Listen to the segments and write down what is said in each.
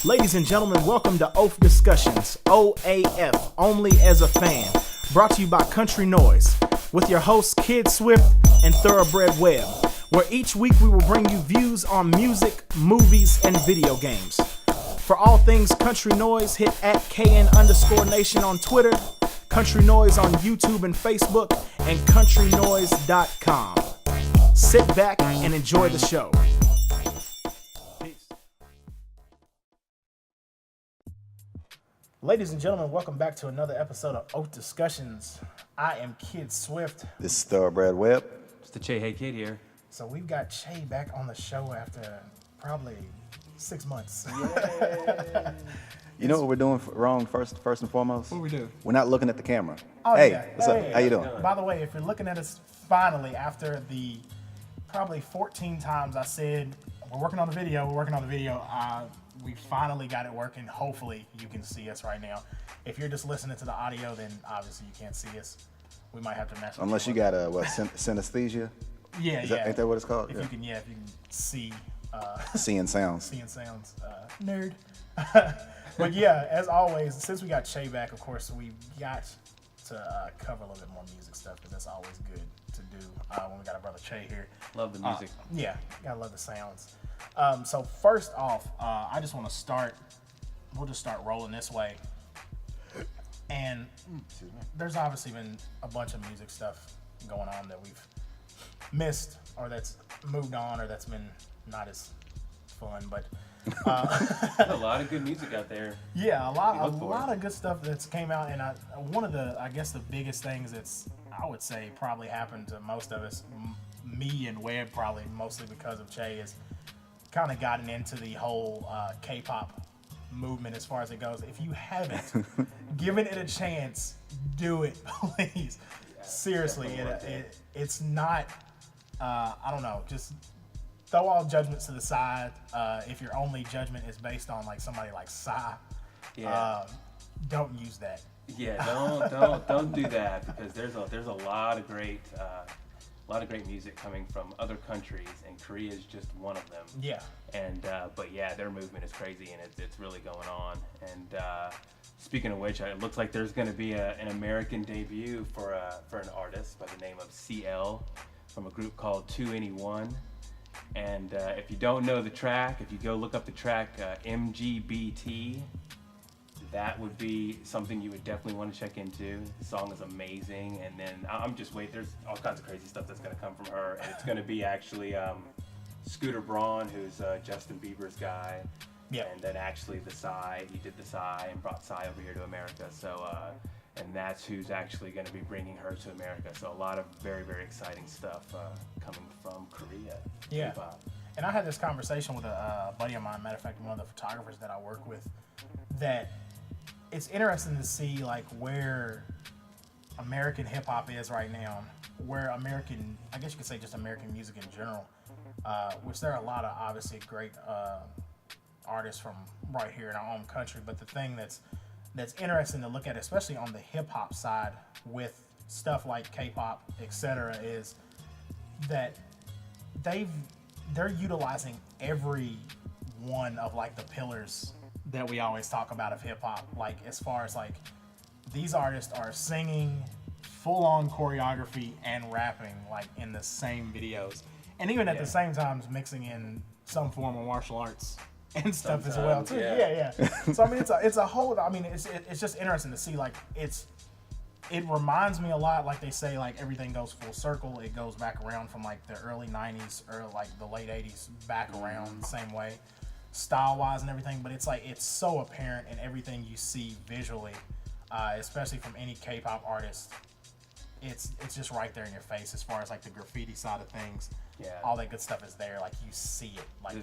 Ladies and gentlemen, welcome to O.A.F Discussions, O.A.F, Only as a Fan, brought to you by Country Noise, with your hosts Kid Swift and Thoroughbred Webb, where each week we will bring you views on music, movies, and video games. For all things Country Noise, hit at KN_Nation on Twitter, Country Noise on YouTube and Facebook, and countrynoise.com. Sit back and enjoy the show. Peace. Ladies and gentlemen, welcome back to another episode of O.A.F Discussions. I am Kid Swift. This is Thoroughbred Webb. It's the Che Hey Kid here. So we've got Che back on the show after probably 6 months. You know what we're doing wrong first and foremost? What we do? We're not looking at the camera. Oh, hey, yeah. what's up? How you doing? By the way, if you're looking at us finally after the probably 14 times I said, we're working on the video, we finally got it working. Hopefully you can see us right now. If you're just listening to the audio, then obviously you can't see us. We might have to mess with Unless you got synesthesia? Yeah, Ain't that what it's called? If you can see. Seeing sounds. Seeing sounds. Nerd. But yeah, as always, since we got Che back, of course, we got to cover a little bit more music stuff because that's always good to do when we got our brother Che here. Love the music. Yeah, gotta love the sounds. So first off, I just want to start. We'll just start rolling this way. And there's obviously been a bunch of music stuff going on that we've missed, or that's moved on, or that's been not as fun. But There's a lot of good music out there. yeah, a lot of good stuff that's came out. And one of the, I guess, the biggest things that's, I would say, probably happened to most of us, me and Webb probably mostly because of Che, is kind of gotten into the whole K-pop movement as far as it goes. If you haven't given it a chance, do it, please. Yeah, seriously, it's not. I don't know. Just throw all judgments to the side. If your only judgment is based on like somebody like Psy, don't use that. Yeah, don't do that, because there's a lot of great music coming from other countries, and Korea is just one of them. Yeah. And but yeah, their movement is crazy, and it's really going on. And speaking of which, it looks like there's going to be an American debut for an artist by the name of CL from a group called 2NE1. And if you don't know the track, if you go look up the track MGBT, that would be something you would definitely want to check into. The song is amazing. And then I'm just waiting. There's all kinds of crazy stuff that's going to come from her. And it's going to be actually Scooter Braun, who's Justin Bieber's guy. Yeah. And then actually he did the Psy and brought Psy over here to America. So, and that's who's actually going to be bringing her to America. So a lot of very, very exciting stuff coming from Korea. Yeah. Hip-hop. And I had this conversation with a buddy of mine, matter of fact, one of the photographers that I work with, that it's interesting to see like where American hip hop is right now, where American, I guess you could say just American music in general, which there are a lot of obviously great artists from right here in our own country. But the thing that's interesting to look at, especially on the hip hop side with stuff like K-pop, etc., is that they're utilizing every one of like the pillars that we always talk about of hip hop. Like as far as like these artists are singing, full on choreography and rapping like in the same videos, and even at the same time mixing in some form of martial arts and stuff as well too. Yeah. So I mean, it's a whole. I mean, it's just interesting to see. Like it reminds me a lot. Like they say, like everything goes full circle. It goes back around from like the early '90s or like the late '80s back around the same way, style wise and everything. But it's like it's so apparent in everything you see visually, especially from any K-pop artist. It's just right there in your face as far as like the graffiti side of things. Yeah. All that good stuff is there. Like you see it. Like the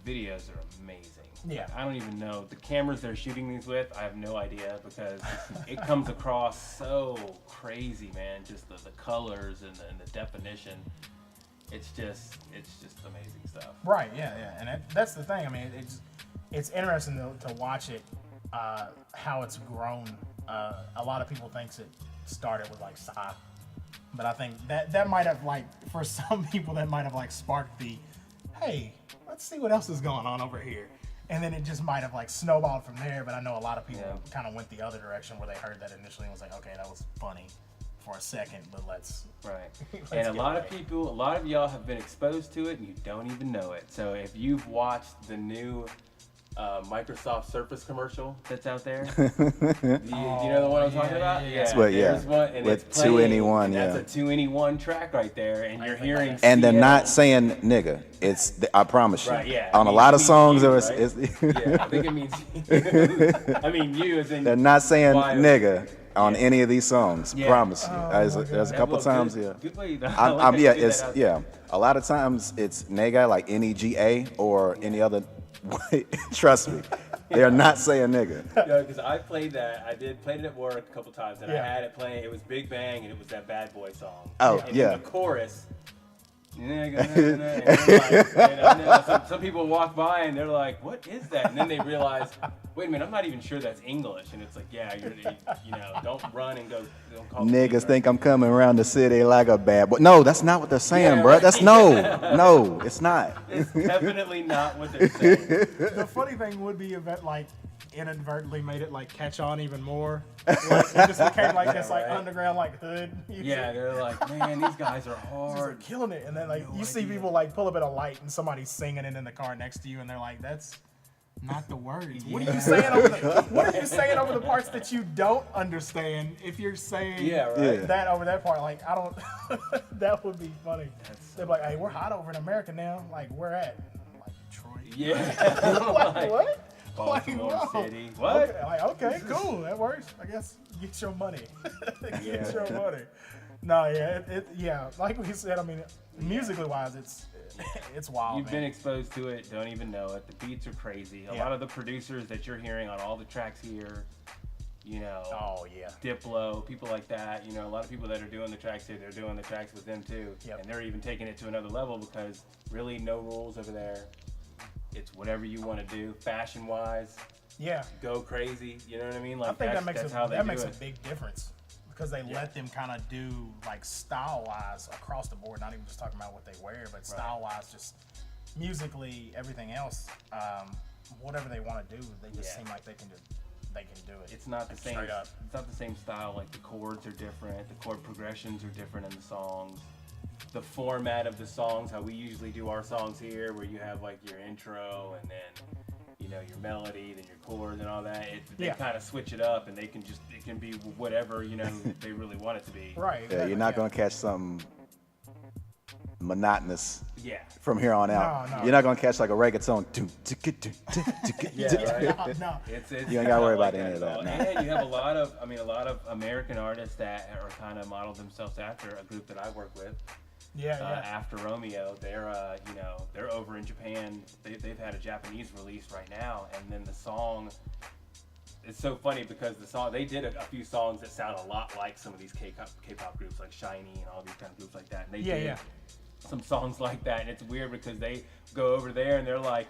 videos are amazing. Yeah. Like, I don't even know the cameras they're shooting these with. I have no idea, because it comes across so crazy, man. Just the colors and the definition. It's just amazing stuff. Right. Yeah. And that's the thing. I mean, it's interesting to watch it, how it's grown. A lot of people thinks it started with like Psy, but I think that might have like, for some people that might have like sparked the, hey, let's see what else is going on over here. And then it just might have like snowballed from there. But I know a lot of people kind of went the other direction where they heard that initially and was like, okay, that was funny for a second, but let's and a lot of y'all have been exposed to it and you don't even know it. So if you've watched the new Microsoft Surface commercial that's out there, do you know the one I'm talking about? There's one, and with it's 2NE1, that's a 2NE1 track right there, and you're hearing. And they're not saying nigga. It's I promise you. On a lot of songs, you, it's I think it means. I mean, you as in. They're not saying nigga on any of these songs. Promise you. There's a couple times Good way a lot of times it's nigga like NEGA or any other. Trust me, they are not saying nigga. Because I played that. I played it at work a couple times, and I had it playing. It was Big Bang, and it was that Bad Boy song. Oh, and in the chorus. And some people walk by and they're like, "What is that?" And then they realize, "Wait a minute, I'm not even sure that's English." And it's like, "Yeah, don't run and go." Don't call Niggas think I'm coming around the city like a bad boy. No, that's not what they're saying, bro. That's no, it's not. It's definitely not what they're saying. The funny thing would be if it like inadvertently made it like catch on even more. Like, it just became like this like underground like hood music. Yeah, they're like, man, these guys are hard, just killing it. And then like you see people like pull a bit of light and somebody's singing it in the car next to you, and they're like, that's not the words. What are you saying over the parts that you don't understand? If you're saying that over that part, like I don't. That would be funny. They're like, hey, we're hot over in America now. Like where at? I'm like Detroit. Yeah. Like, what? Baltimore City. What? Okay, cool. That works. I guess get your money. Get your money. No, like we said, I mean, musically wise, it's wild. You've been exposed to it, don't even know it. The beats are crazy. A lot of the producers that you're hearing on all the tracks here, Diplo, people like that, a lot of people that are doing the tracks here, they're doing the tracks with them too. And they're even taking it to another level because really no rules over there. It's whatever you want to do, fashion-wise. Yeah. Go crazy. You know what I mean? Like I think that makes a big difference because they let them kind of do like style-wise across the board. Not even just talking about what they wear, but style-wise, just musically, everything else. Whatever they want to do, they just seem like they can do it. It's not the same. It's not the same style. Like the chords are different. The chord progressions are different in the songs. The format of the songs, how we usually do our songs here, where you have like your intro and then your melody, then your chords and all that. They kind of switch it up, and it can be whatever they really want it to be. Right. Yeah, you're not gonna catch something monotonous. Yeah. From here on out, no. You're not gonna catch like a reggaeton. No. You ain't gotta worry about any of that. No. And you have a lot of American artists that are kind of modeled themselves after a group that I work with. After Romeo, they're over in Japan. They've had a Japanese release right now, and then the song. It's so funny because they did a few songs that sound a lot like some of these K-pop groups like SHINee and all these kind of groups like that. And they did some songs like that, and it's weird because they go over there and they're like,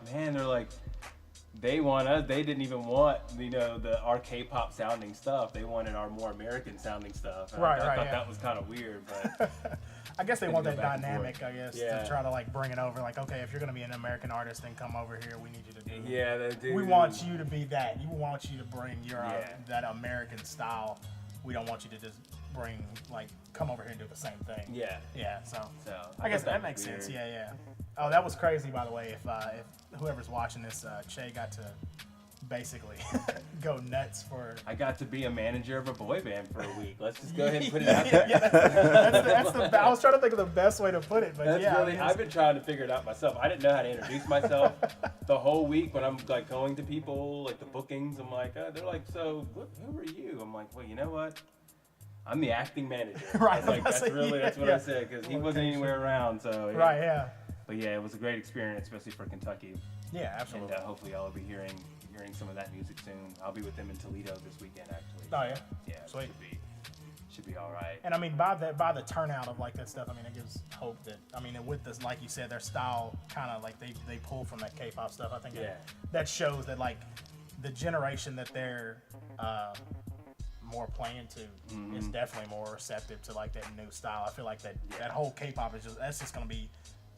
they want us. They didn't even want our K-pop sounding stuff. They wanted our more American sounding stuff. And I thought that was kind of weird, but. I guess they want that dynamic, to try to like bring it over. Like, okay, if you're gonna be an American artist, then come over here. We need you to do. Yeah, they do. We want you to be that. We want you to bring your that American style. We don't want you to just come over here and do the same thing. Yeah. Yeah. So I guess that makes sense. Yeah. Oh, that was crazy, by the way. If whoever's watching this, Che got to basically go nuts for. I got to be a manager of a boy band for a week. Let's just go ahead and put it out there. I was trying to think of the best way to put it, but I've been trying to figure it out myself. I didn't know how to introduce myself the whole week when I'm like going to people, like the bookings. I'm like, they're like, so who are you? I'm like, well, you know what? I'm the acting manager. Right. I was like, that's what I said because he wasn't anywhere around. So right, yeah. But yeah, it was a great experience, especially for Kentucky. Yeah, absolutely. And hopefully y'all will be hearing some of that music soon. I'll be with them in Toledo this weekend, actually. Oh yeah. Yeah. Sweet. Should be all right. And I mean, by the turnout of like that stuff, I mean, it gives hope that with this, like you said, their style kind of like they pull from that K-pop stuff. I think that shows that like the generation that they're more playing to is definitely more receptive to like that new style. I feel like that whole K-pop is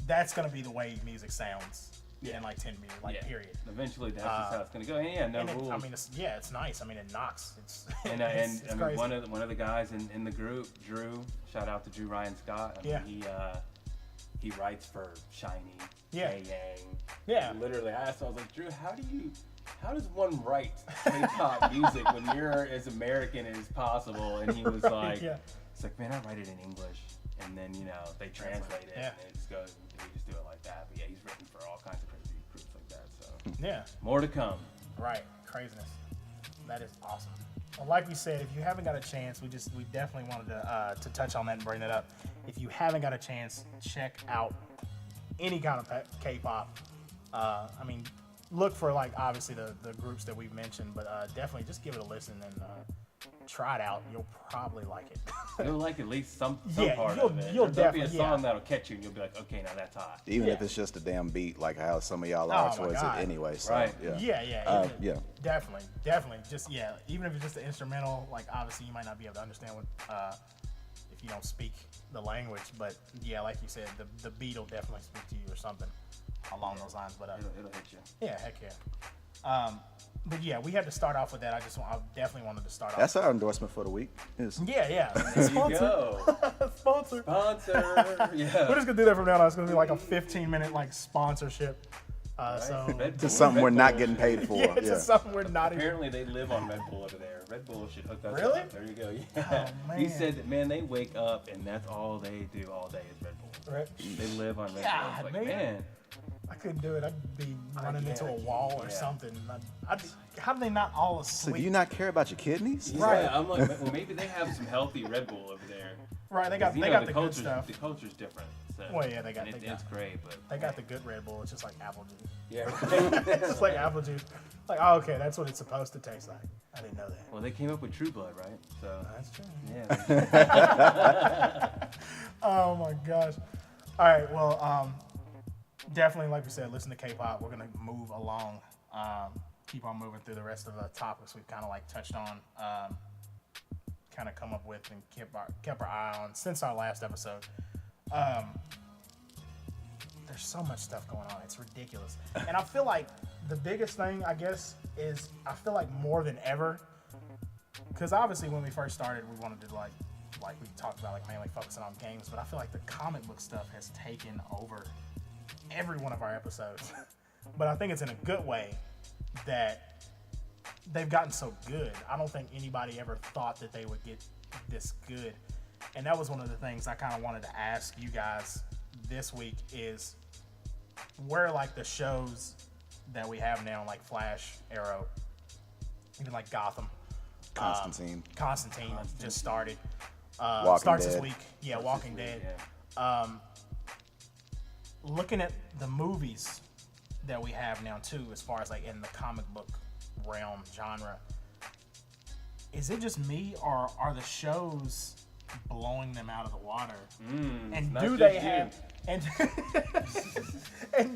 that's gonna be the way music sounds in like 10 minutes, like period. Eventually, that's just how it's gonna go. And yeah, no rules. I mean, it's nice. I mean, it knocks. It's and it's I mean, crazy. one of the guys in the group, Drew. Shout out to Drew Ryan Scott. I mean, he writes for Shiny, Yang. Yeah. And literally, I asked him, I was like, Drew, how does one write K-pop music when you're as American as possible? And he was like, it's like, man, I write it in English. And then, they translate it, and it just goes, and we just do it like that. But yeah, he's written for all kinds of crazy groups like that, so. More to come. Right, craziness. That is awesome. Well, like we said, if you haven't got a chance, we definitely wanted to touch on that and bring that up. If you haven't got a chance, check out any kind of K-pop. I mean, look for, like, obviously the groups that we've mentioned, but definitely just give it a listen and try it out. You'll probably like it. You'll like at least some part of it. There'll be a song that'll catch you, and you'll be like, okay, now that's hot. Even if it's just a damn beat, like how some of y'all are towards it anyway. So, right. Yeah. Definitely. Just, even if it's just an instrumental, like, obviously you might not be able to understand what, if you don't speak the language, but yeah, like you said, the beat will definitely speak to you or something along those lines. But it'll hit you. Yeah, heck yeah. But yeah, we had to start off with that. I definitely wanted to start off. That's our endorsement for the week. Yeah. There you go. Sponsor. Yeah. We're just gonna do that from now on. It's gonna be like a 15-minute like sponsorship. So just something we're not getting paid for. Just something we're not. Apparently they live on Red Bull over there. Red Bull should hook us Really? up. There you go. Yeah. Oh, man. He said that, man, they wake up and that's all they do all day is Red Bull. Right. They live on Red Bull. God, It's like, man. I couldn't do it. I'd be running into a wall or something. How do they not all So asleep? do you not care about your kidneys? Right. Yeah, I'm like, well, maybe they have some healthy Red Bull over there. Right, they got the good stuff. The culture's different. So, Well, yeah, it's great, but they got the good Red Bull. It's just like apple juice. yeah. It's just like apple juice. Like, oh, okay, that's what it's supposed to taste like. I didn't know that. Well, they came up with True Blood, right? So That's true. yeah. Oh my gosh. All right, well, definitely, like we said, listen to K-pop. We're gonna move along, keep on moving through the rest of the topics we've kind of like touched on, kind of come up with and kept our eye on since our last episode. There's so much stuff going on. It's ridiculous. And I feel like the biggest thing, I guess, is I feel like more than ever, because obviously when we first started, we wanted to like we talked about, like mainly focusing on games, but I feel like the comic book stuff has taken over every one of our episodes. But I think it's in a good way that they've gotten so good. I don't think anybody ever thought that they would get this good. And that was one of the things I kind of wanted to ask you guys this week is where like the shows that we have now, like Flash, Arrow, even like Gotham, Constantine just started. Walking Starts Dead. this week. Yeah, Walking Dead. Looking at the movies that we have now too, as far as like in the comic book realm genre, is it just me or are the shows blowing them out of the water? And do they have and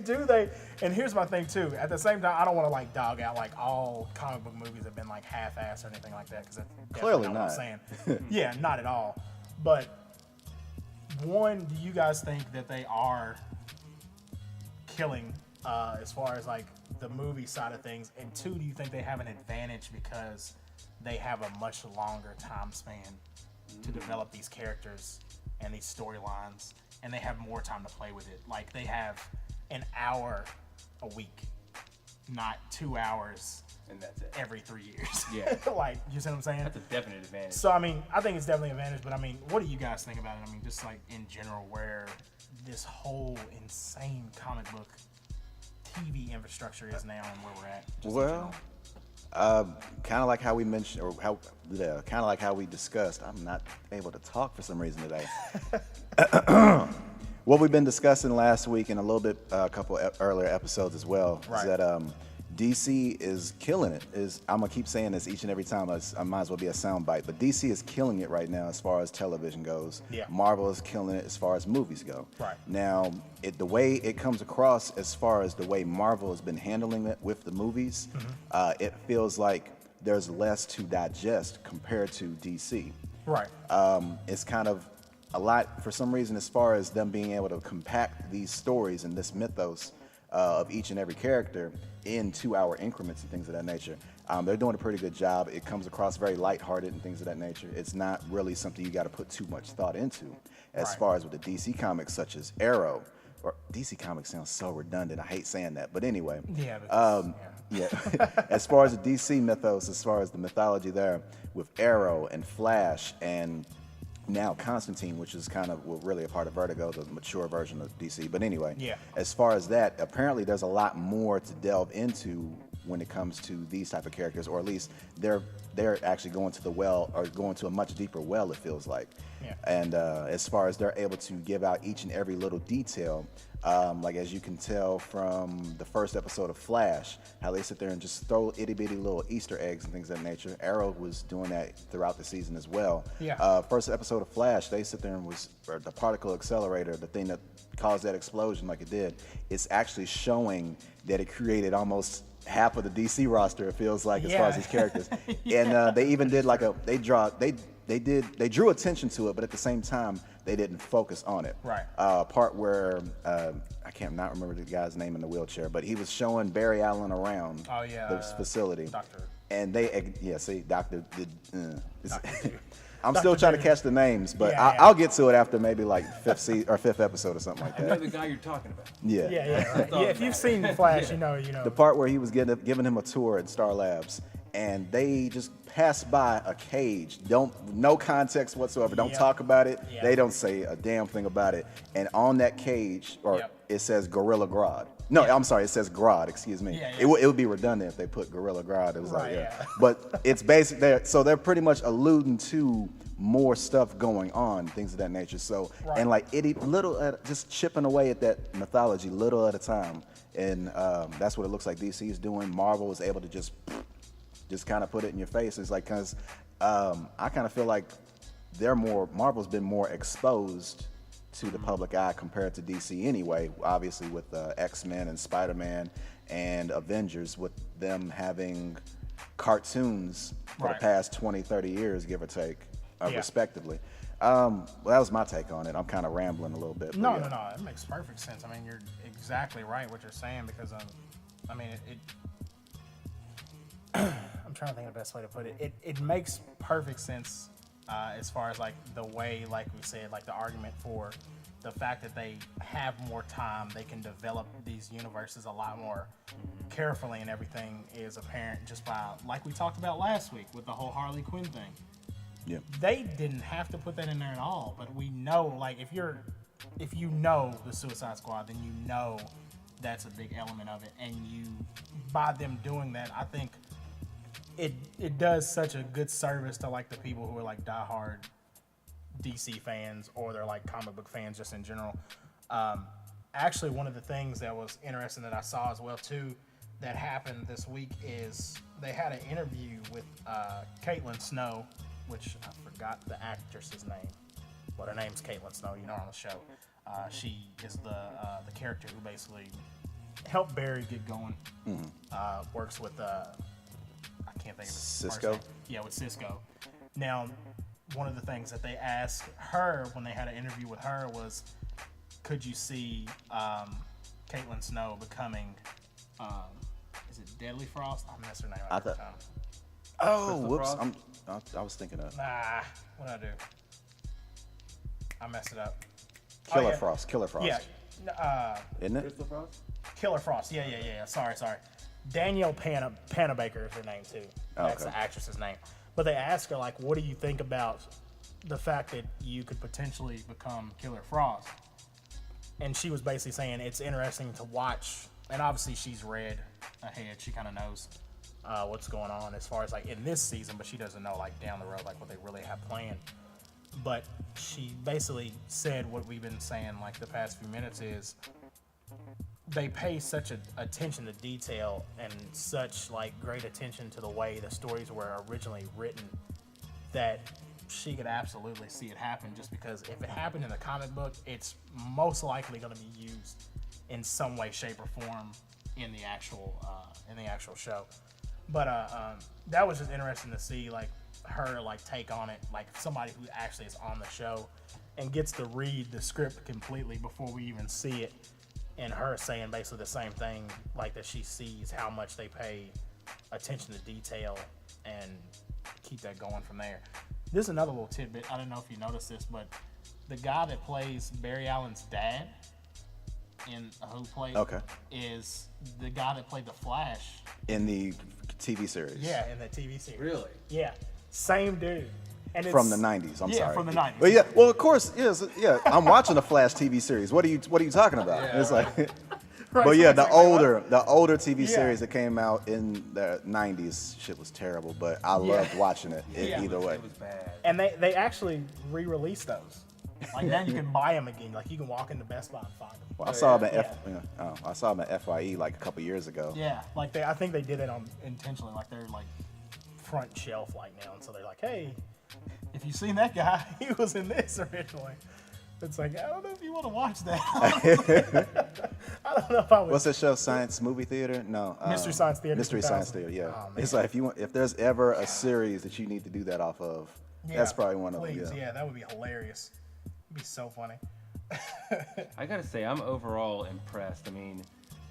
do they? And here's my thing too. At the same time, I don't want to like dog out like all comic book movies have been like half-assed or anything like that, because that's Clearly not not. what I'm saying. Yeah, not at all. But one, do you guys think that they are killing as far as like the movie side of things? And two, do you think they have an advantage because they have a much longer time span to develop these characters and these storylines, and they have more time to play with it? Like they have an hour a week, not 2 hours And that's it. every 3 years. Yeah. Like, you see what I'm saying? That's a definite advantage. So, I mean, I think it's definitely an advantage, but I mean, what do you guys think about it? I mean, just like in general, where this whole insane comic book TV infrastructure is now and where we're at. Just in general. Kind of like how we mentioned, or kind of like how we discussed. I'm not able to talk for some reason today. What we've been discussing last week and a little bit, a couple earlier episodes as well, Right. is that DC is killing it. I'm gonna keep saying this each and every time. I might as well be a soundbite, but DC is killing it right now as far as television goes. Yeah. Marvel is killing it as far as movies go. Right. Now, the way it comes across as far as the way Marvel has been handling it with the movies, it feels like there's less to digest compared to DC. Right. It's kind of a lot, for some reason, as far as them being able to compact these stories and this mythos of each and every character in 2-hour increments and things of that nature. They're doing a pretty good job. It comes across very lighthearted and things of that nature. It's not really something you got to put too much thought into. As far as with the DC comics, such as Arrow, or DC Comics sounds so redundant. I hate saying that, but anyway. Yeah. As far as the DC mythos, as far as the mythology there, with Arrow and Flash and now Constantine, which is kind of really a part of Vertigo, the mature version of DC. But anyway, as far as that, apparently there's a lot more to delve into when it comes to these type of characters, or at least they're actually going to the well, or going to a much deeper well, it feels like. And as far as they're able to give out each and every little detail, like as you can tell from the first episode of Flash, how they sit there and just throw itty bitty little Easter eggs and things of that nature. Arrow was doing that throughout the season as well. First episode of Flash, they sit there and or the particle accelerator, the thing that caused that explosion like it did, it's actually showing that it created almost half of the DC roster, it feels like, as far as these characters. And they even did like they drew attention to it, but at the same time they didn't focus on it. Part where I can't not remember the guy's name in the wheelchair, but he was showing Barry Allen around the facility. Doctor. And they Doctor did. I'm still trying to catch the names, but I'll get to it after maybe like fifth episode or something like that. I know the guy you're talking about. If you've seen Flash, you know. The part where he was giving him a tour at Star Labs, and they just pass by a cage. No context whatsoever. Don't talk about it. They don't say a damn thing about it. And on that cage, it says Gorilla Grodd. No, I'm sorry, it says Grodd, excuse me. It would be redundant if they put Gorilla Grodd. It was But it's basic, so they're pretty much alluding to more stuff going on, things of that nature. So, and like just chipping away at that mythology little at a time. And that's what it looks like DC is doing. Marvel is able to just kind of put it in your face. It's like, because I kind of feel like Marvel's been more exposed to the public eye compared to DC anyway, obviously with X-Men and Spider-Man and Avengers, with them having cartoons for the past 20, 30 years, give or take, respectively. Well, that was my take on it. I'm kind of rambling a little bit. No, it makes perfect sense. I mean, you're exactly right what you're saying, because I mean, I'm trying to think of the best way to put it. It makes perfect sense as far as like the way, like we said, like the argument for the fact that they have more time, they can develop these universes a lot more carefully, and everything is apparent just by, like we talked about last week with the whole Harley Quinn thing. They didn't have to put that in there at all, but we know, like, if you know the Suicide Squad, then you know that's a big element of it, and by them doing that, I think it does such a good service to like the people who are like diehard DC fans, or they're like comic book fans just in general. Actually, one of the things that was interesting that I saw as well too that happened this week is they had an interview with Caitlin Snow, which I forgot the actress's name, but her name's Caitlin Snow, you know, on the show. She is the character who basically helped Barry get going. Works with I can't think of his Cisco. With Cisco. Now, one of the things that they asked her when they had an interview with her was, could you see Caitlin Snow becoming, is it Deadly Frost? I messed her name up every time. Oh, whoops. I was thinking of. Nah, what did I do? I messed it up. Killer Frost. Yeah. Isn't it? Crystal Frost? Killer Frost. Yeah. Sorry. Danielle Panabaker is her name too. That's the actress's name. But they asked her, like, what do you think about the fact that you could potentially become Killer Frost? And she was basically saying it's interesting to watch. And obviously she's read ahead. She kind of knows what's going on as far as like in this season, but she doesn't know like down the road like what they really have planned. But she basically said what we've been saying like the past few minutes is they pay such attention to detail and such like great attention to the way the stories were originally written that she could absolutely see it happen, just because if it happened in the comic book, it's most likely going to be used in some way, shape, or form in the actual show. But that was just interesting to see like her like take on it, like somebody who actually is on the show and gets to read the script completely before we even see it. and her saying basically the same thing, like that she sees how much they pay attention to detail and keep that going from there. This is another little tidbit. I don't know if you noticed this, but the guy that plays Barry Allen's dad is the guy that played the Flash in the TV series. Yeah, in the TV series. Really? Yeah, same dude. And from the 90s. I'm sorry. Yeah, from the 90s. Well, yeah. Well, of course, yes. Yeah, I'm watching the Flash TV series. What are you talking about? Yeah, it's right. like, Right, but so yeah, it's the like, older TV Yeah. series that came out in the 90s, shit was terrible. But I loved watching it either way. It was bad. And they actually re-released those. Like now you can buy them again. Like you can walk into Best Buy and find them. Well, I saw them at I saw them at FYE like a couple years ago. Yeah, like I think they did it on intentionally. Like they're like front shelf like now, and so they're like, hey, if you've seen that guy, he was in this originally. It's like, I don't know if you want to watch that. I don't know if I would. What's that show? Science Movie Theater? No. Mystery Science Theater. Mystery 2000. Science Theater. Yeah. Oh, man. It's like if there's ever a series that you need to do that off of, that's probably one of them. Yeah, that would be hilarious. It'd be so funny. I gotta say, I'm overall impressed. I mean,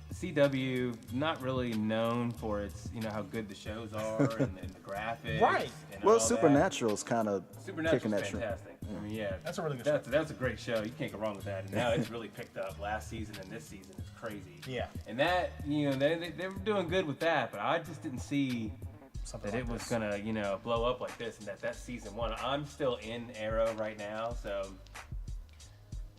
the CW not really known for its, how good the shows are and the graphics. Right. And Well, all Supernatural's kind of Supernatural's kicking that shit. fantastic. I mean, yeah, That's a really good show. That's a great show. You can't go wrong with that. And now it's really picked up. Last season and this season, it's crazy. Yeah. And that, they were doing good with that, but I just didn't see Something that like it was this. gonna, blow up like this, and that's season 1. I'm still in Arrow right now, so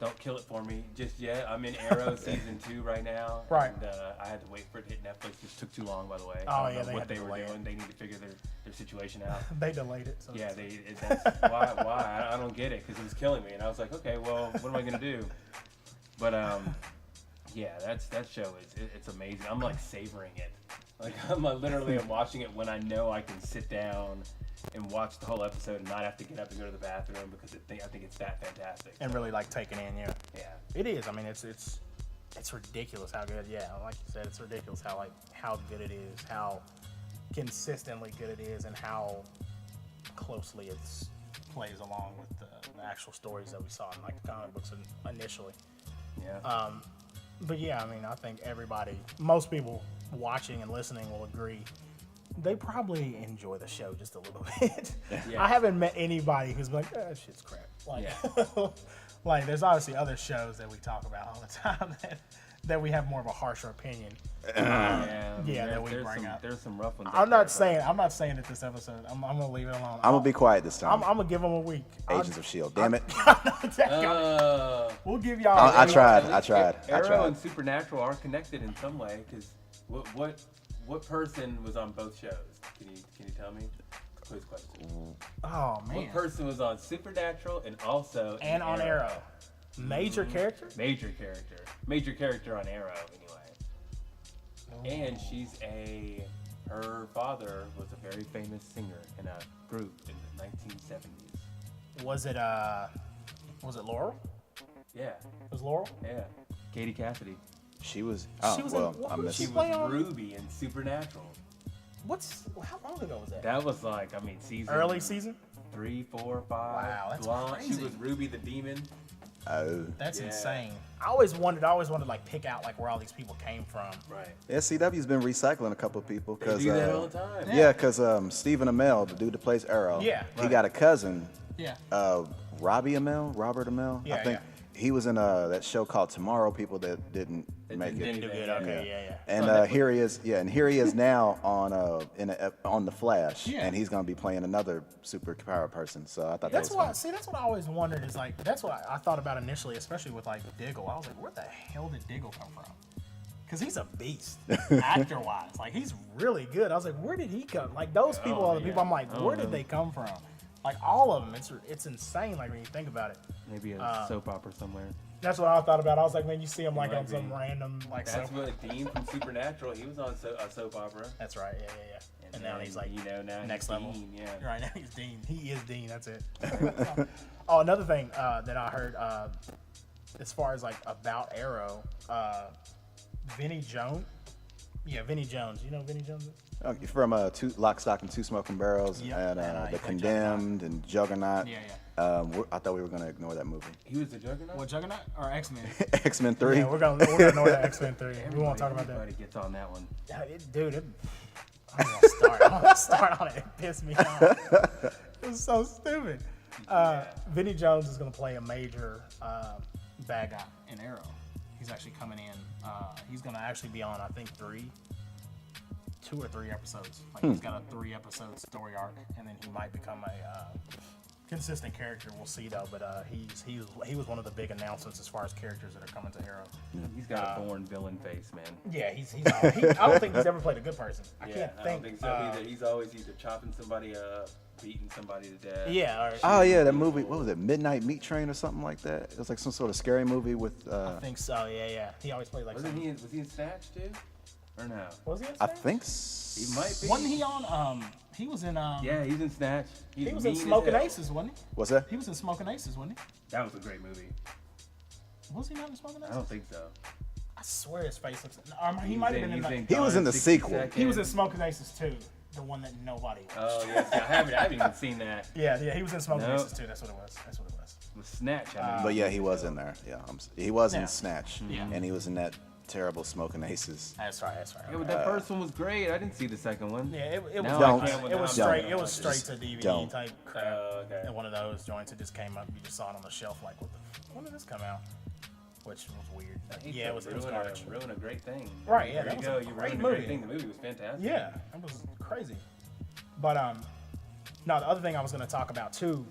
don't kill it for me just yet. I'm in Arrow season 2 right now. Right. And I had to wait for it to hit Netflix, which took too long, by the way. Oh, I don't yeah, know they what had to they were delay doing. it. They need to figure their situation out. They delayed it. So Yeah, that's why I don't get it, because it was killing me, and I was like, okay, well, what am I gonna do? But yeah, that show it's amazing. I'm like savoring it. Like I'm watching it when I know I can sit down and watch the whole episode and not have to get up and go to the bathroom, because I think it's that fantastic. and really like taking in, yeah. Yeah. It is. I mean, it's ridiculous how good. Yeah, like you said, it's ridiculous how good it is, how consistently good it is, and how closely it plays along with the actual stories that we saw in like the comic books initially. Yeah. But yeah, I mean, I think most people watching and listening will agree. They probably enjoy the show just a little bit. Yeah. I haven't met anybody who's like, that shit's crap. Like, like there's obviously other shows that we talk about all the time that we have more of a harsher opinion. That we bring up. There's some rough ones. I'm not saying that this episode. I'm gonna leave it alone. I'm gonna be quiet this time. I'm gonna give them a week. Agents of S.H.I.E.L.D. Damn it. We'll give y'all. I tried. Arrow and Supernatural are connected in some way, because what person was on both shows? Can you tell me? Quiz question. Oh man. What person was on Supernatural and also And on Arrow. Major character? Major character on Arrow, anyway. And her father was a very famous singer in a group in the 1970s. Was it Laurel? Yeah. Was Laurel? Yeah. Katie Cassidy. She was. She was in- what I was missed she it. She play was on? Ruby in Supernatural. How long ago was that? That was like, season. Early season? 3, 4, 5. Wow, that's Blonde. crazy. She was Ruby the Demon. Oh. That's Yeah. insane. I always wanted to like pick out like where all these people came from. Right. Yeah, CW's been recycling a couple of people They because do that all the time. yeah, because Stephen Amell, the dude that plays Arrow, Yeah. he got a cousin, Yeah. Robert Amell, Yeah, I think. yeah. He was in that show called Tomorrow. People that didn't make didn't it. do Good. Yeah. Okay. Yeah. And here he is. Yeah, and here he is now on the Flash, Yeah. and he's gonna be playing another superpower person. So I thought That's that was what. fun. See, that's what I always wondered. Is like that's what I thought about initially, especially with like Diggle. I was like, where the hell did Diggle come from? Because he's a beast, actor-wise. Like he's really good. I was like, where did he come? Like those people are the people. I'm like, where did they come from? Like all of them. It's insane. Like when you think about it. Maybe a soap opera somewhere. That's what I thought about. I was like, man, you see him like might on some be. random like That's soap. what Dean from Supernatural. He was on a soap opera. That's right. Yeah. And now then, he's like, now next he's level. Dean, yeah. Right now he's Dean. He is Dean. That's it. Oh, another thing that I heard, as far as like about Arrow, Vinnie Jones Yeah, Vinnie Jones. You know who Vinnie Jones is? From Lock, Stock, and Two Smoking Barrels, Yep. and And, The Condemned and Juggernaut. Yeah. I thought we were going to ignore that movie. He was the Juggernaut? What, Juggernaut or X-Men? X-Men 3. Yeah, we're gonna ignore that X-Men 3. We won't talk about that. Everybody gets on that one. Yeah, I'm gonna start on it. It pissed me off. It was so stupid. Vinnie Jones is gonna play a major bad guy in Arrow. He's actually coming in. He's gonna actually be on, I think, 2 or 3 episodes. Like he's got a 3-episode story arc, and then he might become a consistent character. We'll see though. But he was one of the big announcements as far as characters that are coming to Arrow. He's got a born villain face, man. Yeah, I don't think he's ever played a good person. I don't think so either. He's always either chopping somebody up, beating somebody to death. Yeah. Oh yeah, that movie. What was it? Midnight Meat Train or something like that. It was like some sort of scary movie with. I think so. Yeah. He always played like. Was he in Snatch too? Or no? Was he in I Snatch? think he might be. Wasn't he on? He was in. Yeah, he's in Snatch. He was in Smoking Aces, wasn't he? What's that? He was in Smoking Aces, wasn't he? That was a great movie. Was he not in Smoking Aces? I don't think so. I swear his face looks. He might have been in. He was in the sequel. He was in Smoking Aces too, the one that nobody watched. Oh yes, I haven't even seen that. Yeah, he was in Smoking Aces too. That's what it was. With Snatch, I mean. But yeah, he was in there. Yeah, he was in Snatch. Yeah. And he was in that terrible Smoking Aces. That's right. Yeah, but that first one was great. I didn't see the second one. Yeah, it was. It was straight to DVD type crap. Okay. And one of those joints, it just came up. You just saw it on the shelf, like, when did this come out? Which was weird. Yeah, it was garbage. Ruin a great thing. Right. Yeah, there that you was go. a You great ruined movie. a great thing. The movie was fantastic. Yeah, it was crazy. But no, the other thing I was going to talk about too,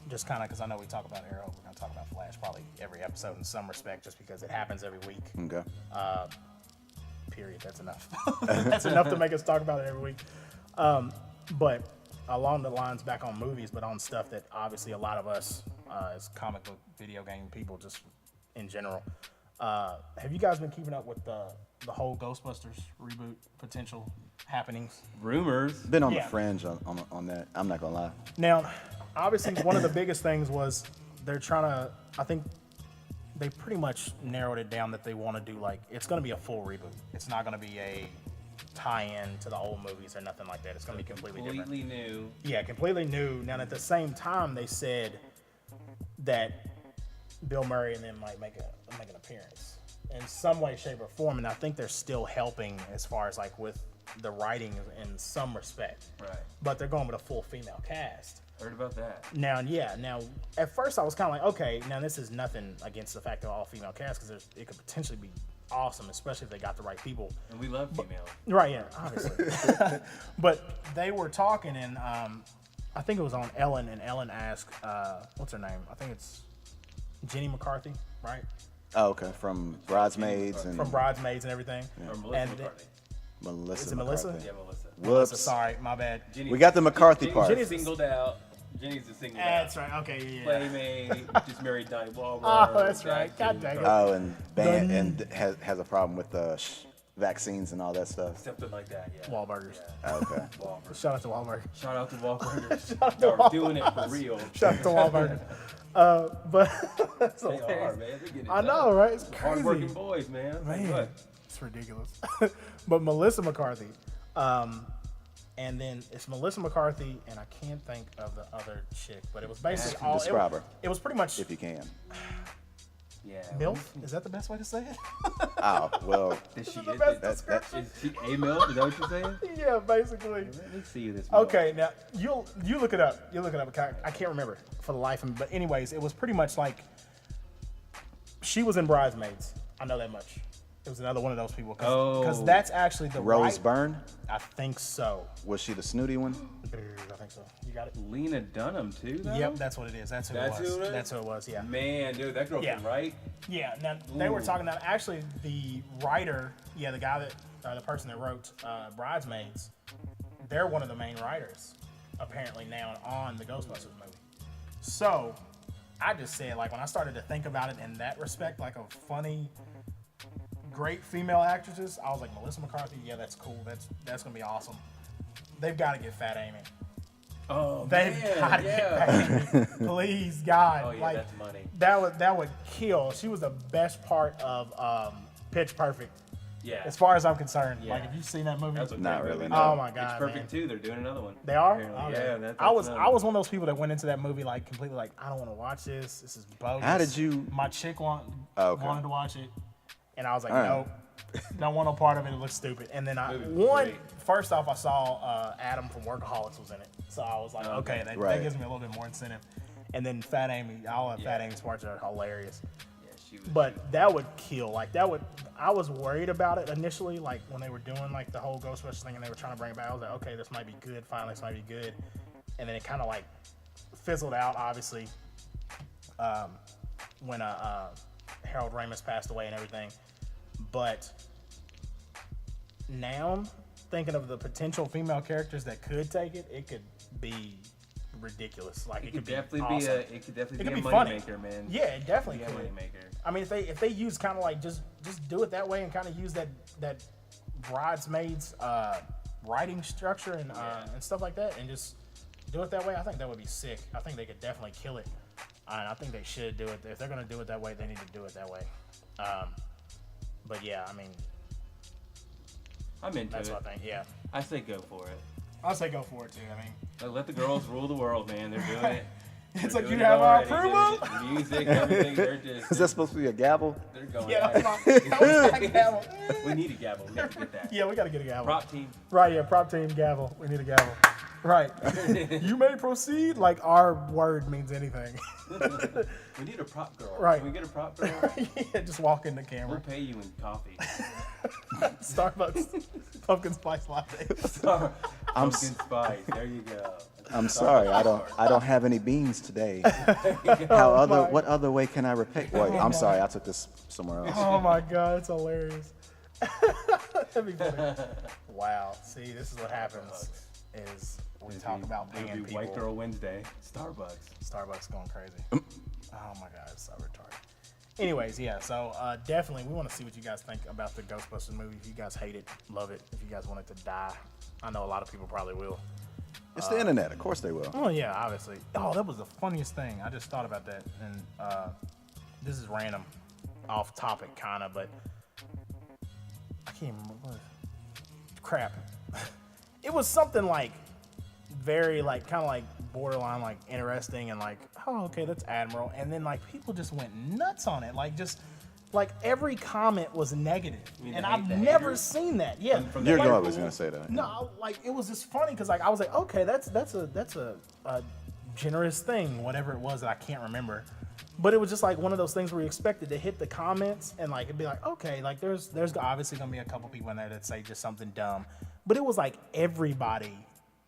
just kind of because I know we talk about Arrow, we're going to talk about Flash probably every episode in some respect, just because it happens every week. Okay. Period. That's enough. That's enough to make us talk about it every week. But along the lines, back on movies, but on stuff that obviously a lot of us as comic book, video game people, just in general, have you guys been keeping up with the whole Ghostbusters reboot potential happenings? Rumors. Been on the fringe on that. I'm not gonna lie. Now, obviously, one of the biggest things was they're trying to. I think they pretty much narrowed it down that they want to do it's going to be a full reboot. It's not going to be a tie-in to the old movies or nothing like that. It's going to be completely different. Completely new. Yeah, completely new. Now, at the same time, they said that Bill Murray and them might make an appearance in some way, shape, or form, and I think they're still helping as far as with the writing in some respect. Right. But they're going with a full female cast. Heard about that. Now, at first I was kind of like, okay, now this is nothing against the fact of all female cast, because it could potentially be awesome, especially if they got the right people. And we love females. Right, yeah, obviously. But they were talking, and I think it was on Ellen, and Ellen asked, what's her name? I think it's Jenny McCarthy, right? Oh, okay. From Bridesmaids and everything. Yeah. Or Melissa McCarthy. Melissa. Is it Melissa? McCarthy. Yeah, Melissa. Whoops. Sorry, my bad. We got the McCarthy part. Jenny's singled out. Jenny's the singled out. That's right. Okay, yeah. Playmate. Just married Donnie Wahlberg. Oh, that's right. God dang it. Oh, and has a problem with vaccines and all that stuff. Something like that, yeah. Wahlburgers. Yeah. Okay. Wahlburgers. Shout out to Wahlburg. Shout out to Wahlburgers. Shout out to They're Wahlburgers. doing it for real. Shout out to Wahlburgers. But that's They are, hilarious. man. They're getting it I done. know, right? It's Hardworking crazy. boys, man. Man, What? it's ridiculous. But Melissa McCarthy, and then it's Melissa McCarthy, and I can't think of the other chick, but it was basically all. Describe her, it was pretty much if you can. Yeah. MILF. Is that the best way to say it? Oh, well. Is she, the is, best is, description. is she a MILF? Is that what you're saying? Yeah, basically. Let me see this. MILF. Okay, now you look it up. You look it up. I can't remember for the life of me. But anyways, it was pretty much like she was in Bridesmaids. I know that much. It was another one of those people. Because that's actually the Rose right. Byrne? I think so. Was she the snooty one? I think so. You got it. Lena Dunham too, though? Yep, that's what it is. That's who That's it was. who it is? That's who it was. Yeah. Man, dude, that girl Yeah. can write. Yeah. Now they were Ooh. talking about actually the writer. Yeah, the guy that the person that wrote Bridesmaids. They're one of the main writers apparently now on the Ghostbusters movie. So I just said, when I started to think about it in that respect, like a funny, great female actresses, I was like, Melissa McCarthy, yeah, that's cool. That's gonna be awesome. They've got to get Fat Amy. Oh, They've man, got to yeah. get Fat Amy. Please, God. Oh, yeah, that's money. That would kill. She was the best part of Pitch Perfect. Yeah. As far as I'm concerned, Yeah. like if you've seen that movie, Not really. No. Oh my god, It's Perfect man. too. They're doing another one. They are. Apparently. Okay. Yeah, I was one of those people that went into that movie like completely like I don't want to watch this. This is bogus. How did you? My chick wanted to watch it, and I was like, All right. nope, don't want no part of it. It looks stupid. And then first off, I saw Adam from Workaholics was in it, so I was like, okay, that gives me a little bit more incentive. And then Fat Amy, all of Fat Amy's parts are hilarious. But that would kill. Like that would. I was worried about it initially, like when they were doing like the whole Ghostbusters thing and they were trying to bring it back. I was like, okay, this might be good. Finally, this might be good. And then it kind of like fizzled out, obviously, when Harold Ramis passed away and everything. But now, thinking of the potential female characters that could take it, it could be ridiculous. Like it could definitely awesome. It could definitely be a funny. moneymaker, man. Yeah, it definitely could. Moneymaker. I mean, if they use kind of like just do it that way and kind of use that bridesmaids writing structure and stuff like that, and just do it that way, I think that would be sick. I think they could definitely kill it, and I think they should do it. If they're gonna do it that way, they need to do it that way. But yeah, I mean, I'm into it. that's what I think. Yeah, I say go for it. I'll say go for it too. I mean, Let the girls rule the world, man. They're doing it. It's like you have our approval. The music, everything. They're just. Is that supposed to be a gavel? They're going. Yeah, at it. that was my gavel. We need a gavel. We have to get that. Yeah, we gotta get a gavel. Prop team. Right, yeah, prop team gavel. We need a gavel. Right. You may proceed like our word means anything. We need a prop girl. Right. Can we get a prop girl? Yeah, just walk in the We'll camera. pay you in coffee. Starbucks pumpkin spice latte. Pumpkin spice. There you go. I'm sorry, I don't have any beans today. What other way can I repay? Wait, I'm sorry, I took this somewhere else. Oh my god, it's hilarious. That'd be funny. Wow. See, this is what happens is we talk about paying It'll be people. White Girl Wednesday. Starbucks. Starbucks going crazy. Oh my god, it's so retarded. Anyways, yeah, so definitely we want to see what you guys think about the Ghostbusters movie. If you guys hate it, love it. If you guys want it to die, I know a lot of people probably will. It's the internet, of course they will. Oh yeah, obviously. Oh, that was the funniest thing. I just thought about that, and this is random, off topic kind of, but I can't remember what. Crap. It was something like very like kind of like borderline like interesting and like, oh okay, that's Admiral, and then like people just went nuts on it, like just. Like every comment was negative, and I've never seen that. Yeah, Your girl was gonna say that. No, like it was just funny because like I was like, okay, that's a generous thing, whatever it was that I can't remember. But it was just like one of those things where you expected to hit the comments and like it'd be like, okay, like there's obviously gonna be a couple people in there that say just something dumb, but it was like everybody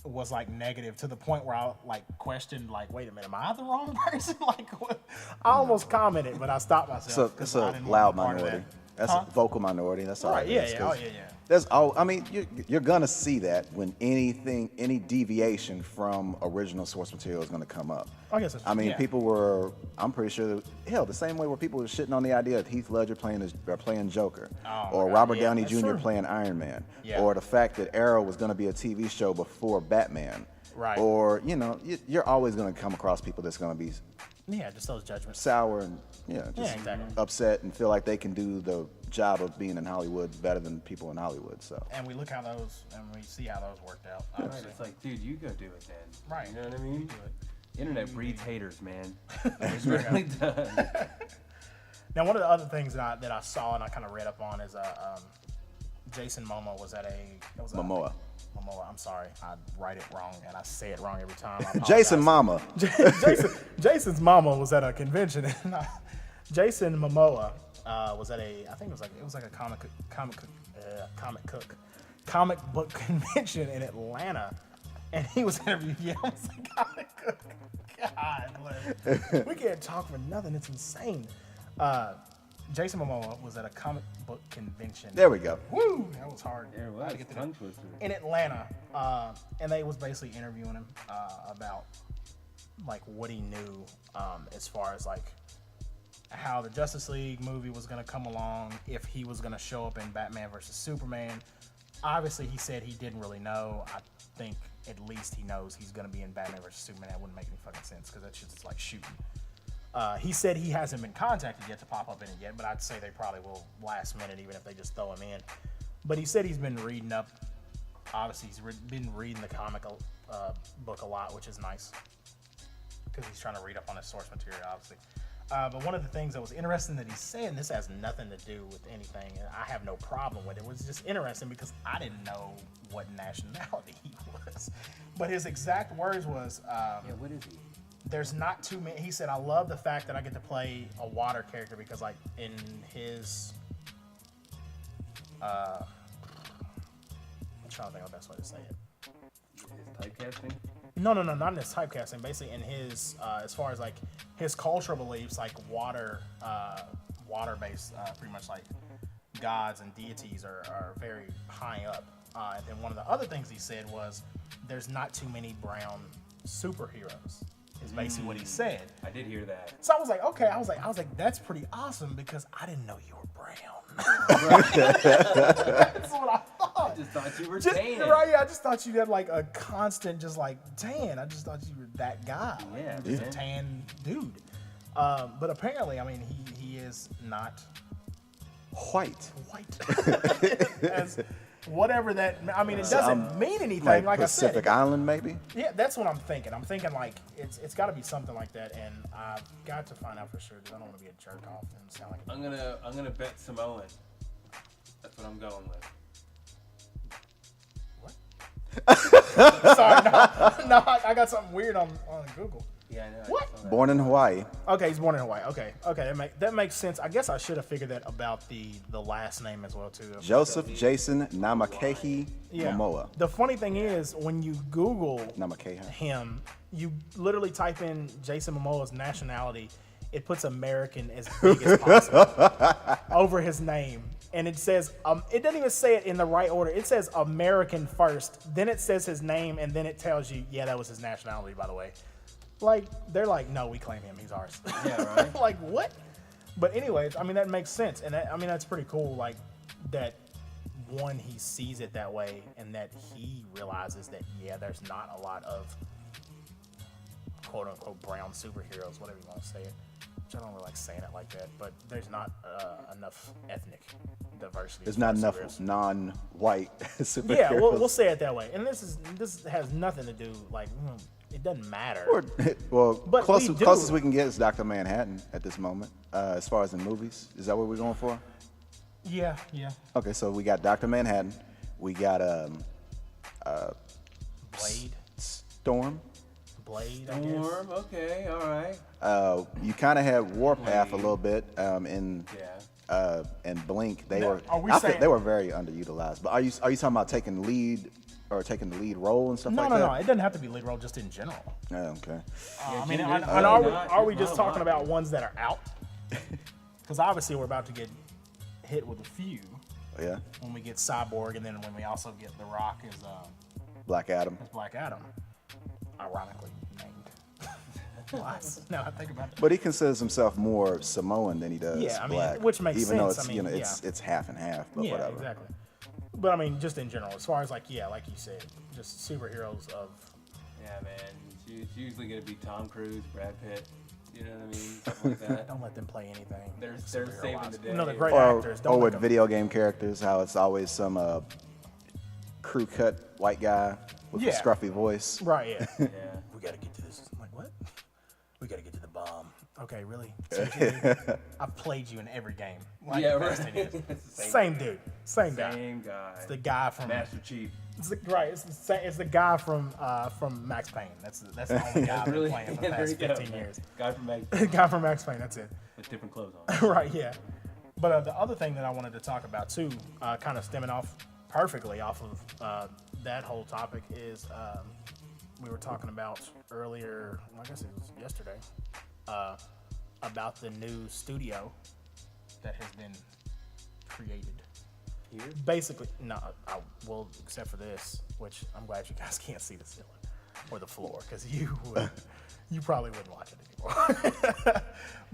was like negative to the point where I like questioned like, wait a minute, am I the wrong person? Like what? I almost commented, but I stopped myself. So it's a loud minority. That's a vocal minority. That's all right. it Yeah, is, yeah. 'cause Oh, yeah, yeah. There's I mean, you're gonna see that when any deviation from original source material is gonna come up. I guess that's I mean, yeah. people were. I'm pretty sure. Hell, the same way where people were shitting on the idea of Heath Ledger playing Joker, or Robert Downey Jr. true. playing Iron Man, Yeah. or the fact that Arrow was gonna be a TV show before Batman. Right. Or you're always gonna come across people that's gonna be Yeah, just those judgments. sour and just exactly. upset and feel like they can do the job of being in Hollywood better than people in Hollywood. So And we look how those, and we see how those worked out. Right, Obviously. it's like, dude, you go do it then. Right. You know what I mean? Do it. Internet breeds haters, man. It really does. Now, one of the other things that I saw and I kind of read up on is Jason Momoa was at Momoa. Momoa, I'm sorry, I write it wrong and I say it wrong every time. I Jason apologize. Mama. Jason's mama was at a convention. And Jason Momoa was at I think it was like a comic book convention in Atlanta, and he was interviewed. Yeah, I was like, comic book. God, like, we can't talk for nothing. It's insane. Jason Momoa was at a comic book convention. There we go. Woo! That was hard. There it I had was. to get through Tongue that. twister. In Atlanta, and they was basically interviewing him about like what he knew as far as like how the Justice League movie was gonna come along, if he was gonna show up in Batman versus Superman. Obviously, he said he didn't really know. I think at least he knows he's gonna be in Batman versus Superman. That wouldn't make any fucking sense because that's just like shooting. He said he hasn't been contacted yet to pop up in it yet, but I'd say they probably will last minute, even if they just throw him in. But he said he's been reading up. Obviously, he's been reading the comic book a lot, which is nice because he's trying to read up on his source material, obviously. But one of the things that was interesting that he said, and this has nothing to do with anything, and I have no problem with it, was just interesting because I didn't know what nationality he was. But his exact words was, what is he? There's not too many. He said, I love the fact that I get to play a water character because, like, in his, I'm trying to think of the best way to say it. His typecasting? No, not in his typecasting. Basically, in his, as far as like his cultural beliefs, like water-based, pretty much like gods and deities are very high up. And then one of the other things he said was, "There's not too many brown superheroes." Is basically what he said. I did hear that. So I was like, okay. I was like, that's pretty awesome because I didn't know you were brown. That's what I thought. I just thought you were tan. Right, yeah, I just thought you had like a constant, just like tan. I just thought you were that guy. Like, Yeah, just a tan dude. But apparently, I mean, he is not White. As whatever that, I mean, it doesn't mean anything. Like Pacific I said, Island, maybe. yeah, that's what I'm thinking. I'm thinking like it's got to be something like that, and I've got to find out for sure because I don't want to be a jerk off and sound like. I'm gonna bet Samoan. That's what I'm going with. Sorry, no, I got something weird on Google. Yeah, I know. What? Born in Hawaii. Okay, he's born in Hawaii. Okay, that makes sense. I guess I should have figured that about the last name as well too. Joseph Jason Namakehi Momoa. The funny thing is, when you Google Namakeha. him, you literally type in Jason Momoa's nationality. It puts American as big as possible over his name. And it says, it doesn't even say it in the right order. It says American first, then it says his name, and then it tells you, yeah, that was his nationality, by the way. Like, they're like, no, we claim him. He's ours. Yeah, right. Like, what? But anyways, I mean, that makes sense. And I mean, that's pretty cool, like, that, one, he sees it that way, and that he realizes that, yeah, there's not a lot of quote-unquote brown superheroes, whatever you want to say it. Which I don't really like saying it like that, but there's not enough ethnic diversity. There's not enough non-white superheroes. Yeah, we'll say it that way. And this has nothing to do, like, it doesn't matter. But closest we can get is Dr. Manhattan at this moment, as far as in movies. Is that what we're going for? Yeah. Okay, so we got Dr. Manhattan. We got Blade. Storm. Blade, I guess. Storm, okay, all right. You kind of had Warpath a little bit in Blink. They were very underutilized. But are you talking about taking the lead role and stuff like that? No. It doesn't have to be lead role, just in general. Oh, okay. I mean, are we just talking about ones that are out? Because obviously we're about to get hit with a few. Oh, yeah. When we get Cyborg, and then when we also get The Rock as Black Adam. Ironically named. Now I think about it. But he considers himself more Samoan than he does black. Which makes sense. Even though it's half and half, but whatever. Exactly. But I mean, just in general, as far as like you said, just superheroes of. Yeah, man. It's usually gonna be Tom Cruise, Brad Pitt. You know what I mean? Something like that. Don't let them play anything. They're saving the day. No, they're great actors. Or with video game characters, how it's always some crew cut white guy with a scruffy voice. Right. Yeah. Yeah. We gotta get to this. I'm like, what? We gotta get to the bomb. Okay, really? Seriously? I've played you in every game. Like, Yeah, right. Same dude. Same guy. Same guy. It's the guy from Master Chief. It's the guy from Max Payne. That's the only guy I've been playing for the past 15 years. Guy from Max Guy from Max Payne. That's it. with different clothes on. Right. Yeah. But the other thing that I wanted to talk about too, kind of stemming perfectly off of that whole topic, is we were talking about earlier. I guess it was yesterday. About the new studio that has been created. Here? Basically, no, well, except for this, which I'm glad you guys can't see the ceiling or the floor, because you probably wouldn't watch it anymore.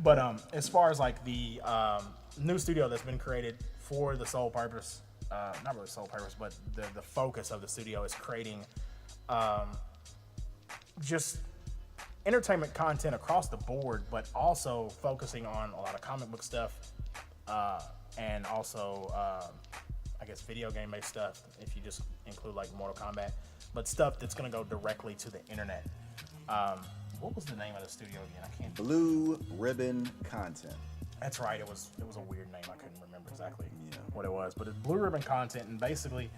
But as far as like the new studio that's been created for the sole purpose, not really sole purpose, but the focus of the studio is creating just entertainment content across the board, but also focusing on a lot of comic book stuff, and also I guess video game based stuff if you just include like Mortal Kombat, but stuff that's gonna go directly to the internet. What was the name of the studio again? I can't. Blue Ribbon Content. That's right. It was a weird name. I couldn't remember exactly what it was, but it's Blue Ribbon Content, and basically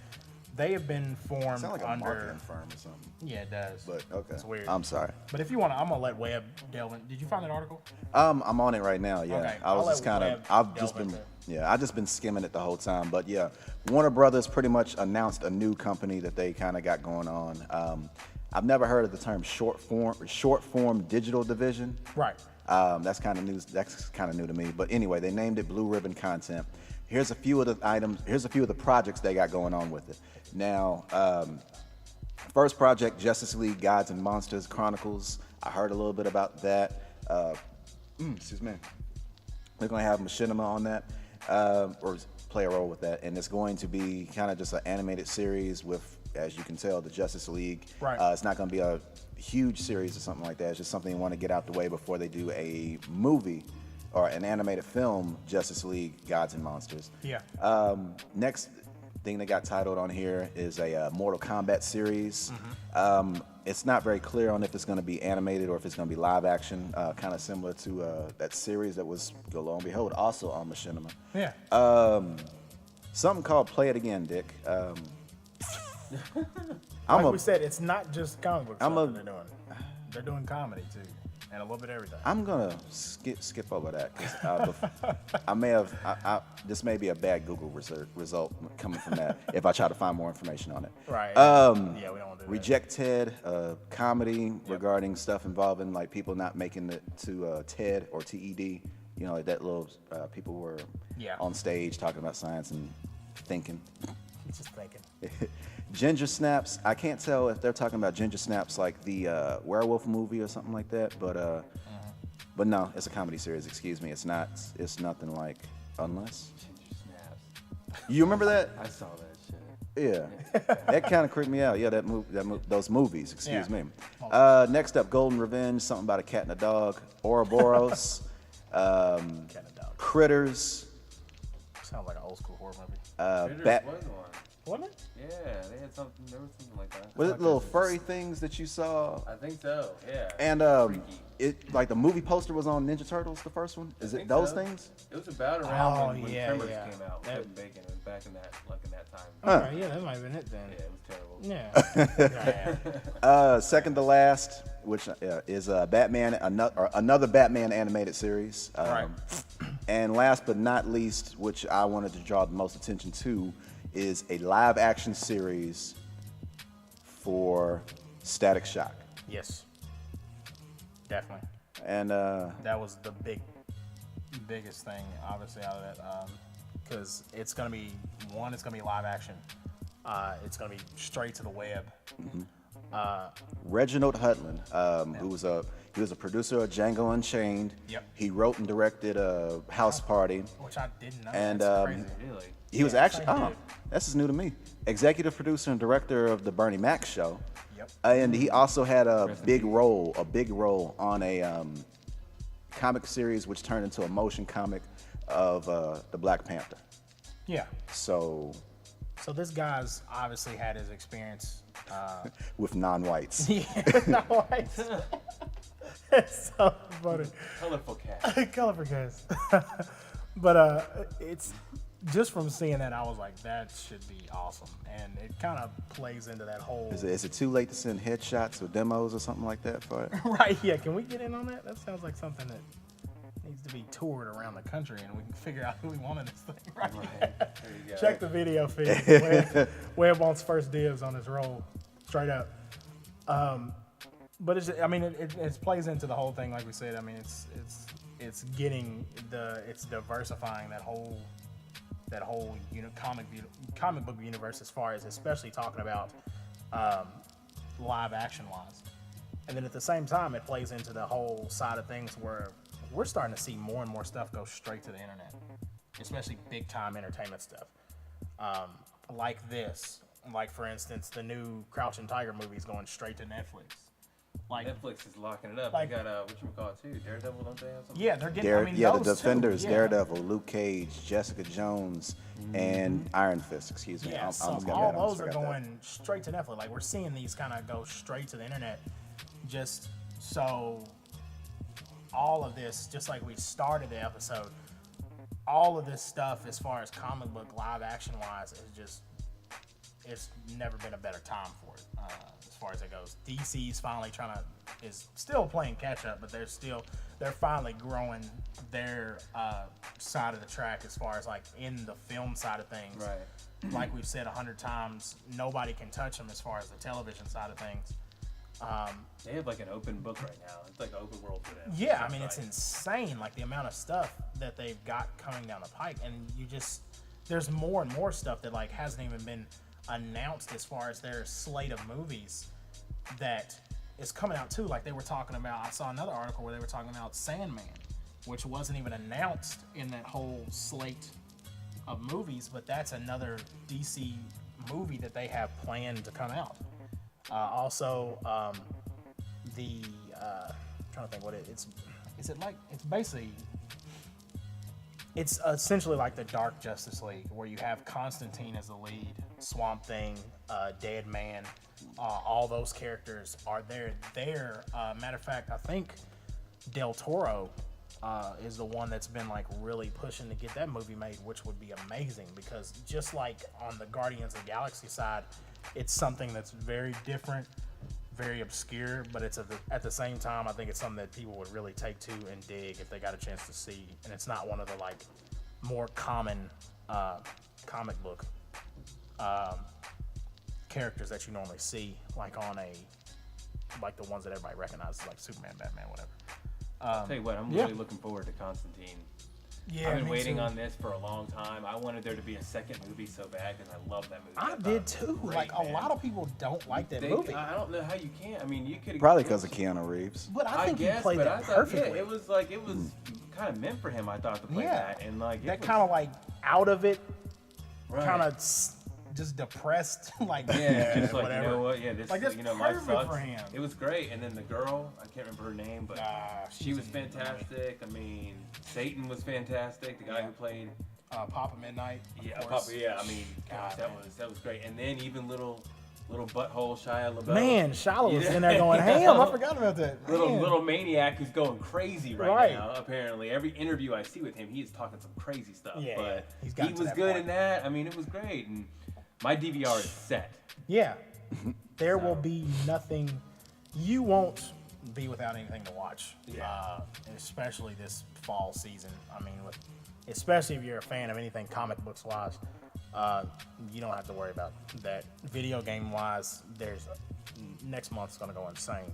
they have been formed Sound like a under marketing firm or something. Yeah, it does. But okay, it's weird. I'm sorry. But if you want, I'm gonna let Webb delve in. Did you find that article? I'm on it right now. Yeah, Okay, I was I'll just let kind of. Webb I've delve just been. into it. Yeah, I just been skimming it the whole time. But yeah, Warner Brothers pretty much announced a new company that they kind of got going on. I've never heard of the term short form digital division. Right. That's kind of new. That's kind of new to me. But anyway, they named it Blue Ribbon Content. Here's a few of the items. Here's a few of the projects they got going on with it. Now, first project, Justice League Gods and Monsters Chronicles. I heard a little bit about that. Excuse me. They're going to have Machinima on that, or play a role with that, and it's going to be kind of just an animated series with, as you can tell, the Justice League. Right. It's not going to be a huge series or something like that. It's just something they want to get out the way before they do a movie or an animated film, Justice League Gods and Monsters. Yeah. Next thing they got titled on here is a Mortal Kombat series. It's not very clear on if it's going to be animated or if it's going to be live action, kind of similar to that series that was, go lo and behold, also on Machinima. Yeah. Something called Play It Again, Dick. Like we said, it's not just comic book stuff that they're doing. They're doing comedy too, and a little bit of everything. I'm gonna skip over that because I may have. This may be a bad Google result coming from that if I try to find more information on it. Right. Yeah, we don't want to do Reject Ted, comedy regarding stuff involving like people not making it to TED or TED. You know, like that little people were on stage talking about science and thinking. Just thinking. Ginger Snaps. I can't tell if they're talking about Ginger Snaps like the werewolf movie or something like that, but no, it's a comedy series. Excuse me. It's not. It's nothing like Unless. Ginger Snaps. You remember that? I saw that shit. Yeah, that kind of creeped me out. Yeah, those movies. Excuse me. Next up, Golden Revenge. Something about a cat and a dog. Ouroboros. Cat and dog. Critters. Sounds like an old school horror movie. Critters was one. Wasn't it? Yeah, they had something. There was something like that. Was it little furry things that you saw? I think so. Yeah. And Freaky. it like the movie poster was on Ninja Turtles, the first one. Is it those things? It was about around when yeah, Tremors yeah. came out. Kevin Bacon. It was back in that time. Okay, yeah, that might have been it then. Yeah, it was terrible. Yeah. Second to last, which is Batman, another Batman animated series. Right. And last but not least, which I wanted to draw the most attention to, is a live action series for Static Shock. Yes. Definitely. And that was the biggest thing, obviously, out of that, because it's gonna be live action. It's gonna be straight to the web. Reginald Hudlin, who was a producer of Django Unchained. Yep. He wrote and directed House Party. Which I didn't know. And That's crazy. Really? he was actually this is new to me. Executive producer and director of the Bernie Mac Show. Yep. And he also had a big role on a comic series which turned into a motion comic of the Black Panther. Yeah. So this guy's obviously had his experience. with non-whites. Yeah, no, it's so funny. Colorful cat. Colorful cast. But it's just from seeing that, I was like, that should be awesome, and it kind of plays into that whole. Is it too late to send headshots or demos or something like that for it? Right? Yeah. Can we get in on that? That sounds like something that needs to be toured around the country, and we can figure out who we want in this thing. Right? There you go. Check the video feed. Webb wants first dibs on his role, straight up. But it plays into the whole thing, like we said. I mean, it's diversifying that whole comic book universe, as far as especially talking about live action wise. And then at the same time, it plays into the whole side of things where we're starting to see more and more stuff go straight to the internet, especially big time entertainment stuff. Like this, like for instance, the new Crouching Tiger movie is going straight to Netflix. Like Netflix is locking it up. Like, they got whatchamacallit too, Daredevil, don't they have something? Yeah, they're getting. The those Defenders, too, yeah. Daredevil, Luke Cage, Jessica Jones, and Iron Fist. Excuse me. Yeah, so all those are going straight to Netflix. Like we're seeing these kind of go straight to the internet, just so all of this, just like we started the episode, all of this stuff as far as comic book live action wise is just, it's never been a better time for it as far as it goes. DC's finally is still playing catch up, but they're finally growing their side of the track as far as like in the film side of things. Right. Like we've said 100 times, nobody can touch them as far as the television side of things. They have like an open book right now. It's like an open world for them. Yeah, I mean, it's insane, like the amount of stuff that they've got coming down the pike, and there's more and more stuff that like hasn't even been announced as far as their slate of movies that is coming out too. Like they were talking about, I saw another article where they were talking about Sandman, which wasn't even announced in that whole slate of movies, but that's another DC movie that they have planned to come out. Also, I'm trying to think what it's like. It's essentially like the Dark Justice League, where you have Constantine as the lead, Swamp Thing, Dead Man, all those characters are there. Matter of fact, I think Del Toro is the one that's been like really pushing to get that movie made, which would be amazing because just like on the Guardians of the Galaxy side, it's something that's very different, very obscure, but it's at the same time, I think it's something that people would really take to and dig if they got a chance to see. And it's not one of the like more common comic book characters that you normally see, like like the ones that everybody recognizes, like Superman, Batman, whatever. I'll tell you what, I'm really looking forward to Constantine. Yeah, I've been waiting on this for a long time. I wanted there to be a second movie so bad because I love that movie. I did too. Great, a lot of people don't like that movie. I don't know how you can. I mean, you could probably because of Keanu Reeves. But I think he played that perfectly. Yeah, it was kind of meant for him. I thought to play that, and like that kind of like out of it, right. kind of just depressed, like just like whatever. You know what? Yeah, this like that's life sucks. for him. It was great, and then the girl, I can't remember her name, but she was fantastic. I mean, Satan was fantastic. The guy who played Papa Midnight. Yeah, Papa. Yeah, I mean, gosh, that was great. And then even little butthole Shia LaBeouf. Man, Shia was in there going ham. I forgot about that. Little maniac who's going crazy right now. Apparently, every interview I see with him, he is talking some crazy stuff. Yeah, but he was good in that. I mean, it was great. And my DVR is set. Yeah, there will be nothing. You won't be without anything to watch. Yeah. Especially this fall season. I mean, especially if you're a fan of anything comic books wise. You don't have to worry about that. Video game wise, next month's going to go insane,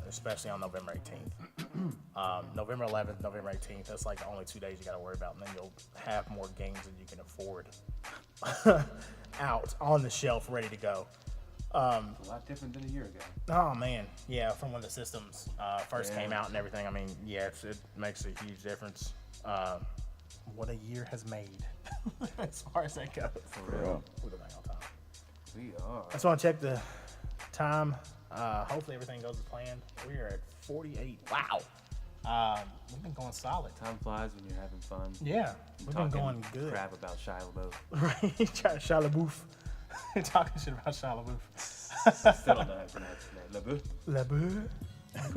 especially on November 18th. November 11th, November 18th, that's like the only 2 days you got to worry about, and then you'll have more games than you can afford out on the shelf ready to go. It's a lot different than a year ago. Oh man, yeah, from when the systems first came out and everything. I mean, yeah, it makes a huge difference. What a year has made as far as that goes. For real. We're going on time. We are. I just want to check the time. Hopefully everything goes as planned. We are at 48. Wow. We've been going solid. Time flies when you're having fun. Yeah, we've been going good. Crap about Shia LaBeouf. Right, Shia LaBeouf. Talking shit about Shia LaBeouf. Still don't know how to pronounce that.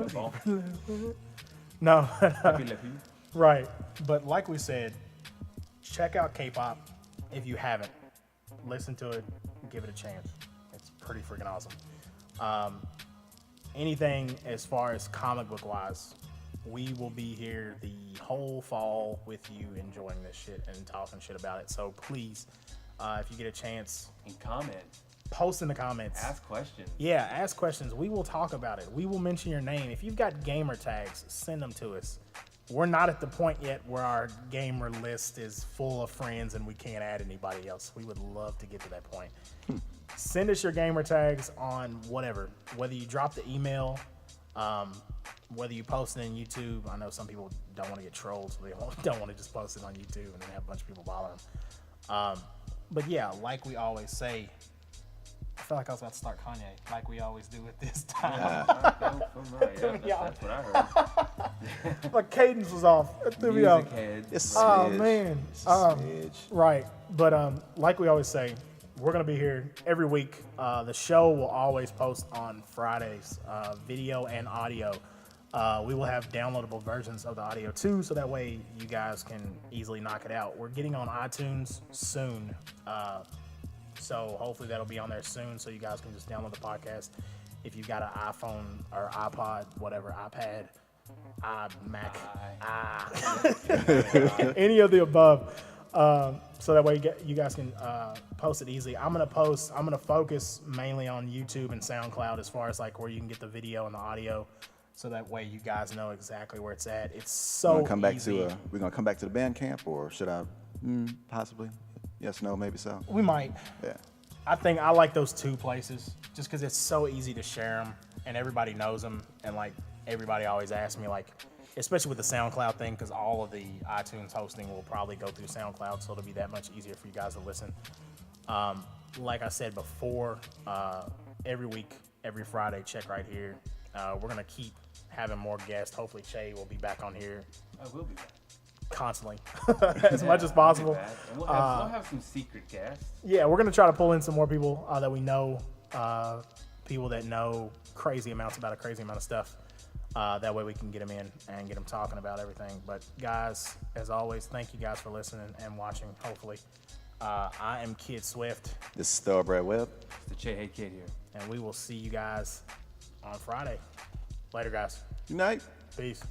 LaBeouf. No. Right, but like we said, check out K-pop if you haven't. Listen to it, give it a chance. It's pretty freaking awesome. Anything as far as comic book wise, we will be here the whole fall with you enjoying this shit and talking shit about it. So please, if you get a chance, and comment. Post in the comments. Ask questions. Yeah, ask questions. We will talk about it. We will mention your name. If you've got gamer tags, send them to us. We're not at the point yet where our gamer list is full of friends and we can't add anybody else. We would love to get to that point. Send us your gamer tags on whatever. Whether you drop the email, whether you post it in YouTube. I know some people don't want to get trolled, so they don't want to just post it on YouTube and then have a bunch of people bother them. But yeah, like we always say, I feel like I was about to start Kanye, like we always do at this time. That's what I heard. My cadence was off. It threw me off. Oh man. Right. But like we always say, we're gonna be here every week. The show will always post on Fridays, video and audio. We will have downloadable versions of the audio too, so that way you guys can easily knock it out. We're getting on iTunes soon. So hopefully that'll be on there soon, so you guys can just download the podcast. If you've got an iPhone or iPod, whatever, iPad, Mac, any of the above, so that way you guys can post it easily. I'm gonna focus mainly on YouTube and SoundCloud as far as like where you can get the video and the audio, so that way you guys know exactly where it's at. It's so easy. We're gonna come back to the Bandcamp, or should I possibly? Yes, no, maybe so. We might. Yeah. I think I like those two places just because it's so easy to share them and everybody knows them. And like everybody always asks me, like, especially with the SoundCloud thing, because all of the iTunes hosting will probably go through SoundCloud, so it'll be that much easier for you guys to listen. Like I said before, every week, every Friday, check right here. We're gonna keep having more guests. Hopefully, Shay will be back on here. I will be back. Constantly, as much as possible. And we'll have some secret guests. Yeah, we're gonna try to pull in some more people that we know, people that know crazy amounts about a crazy amount of stuff. That way we can get them in and get them talking about everything. But guys, as always, thank you guys for listening and watching. Hopefully, I am Kid Swift. This is Thoroughbred Web. It's the Che Hey Kid here. And we will see you guys on Friday. Later, guys. Good night. Peace.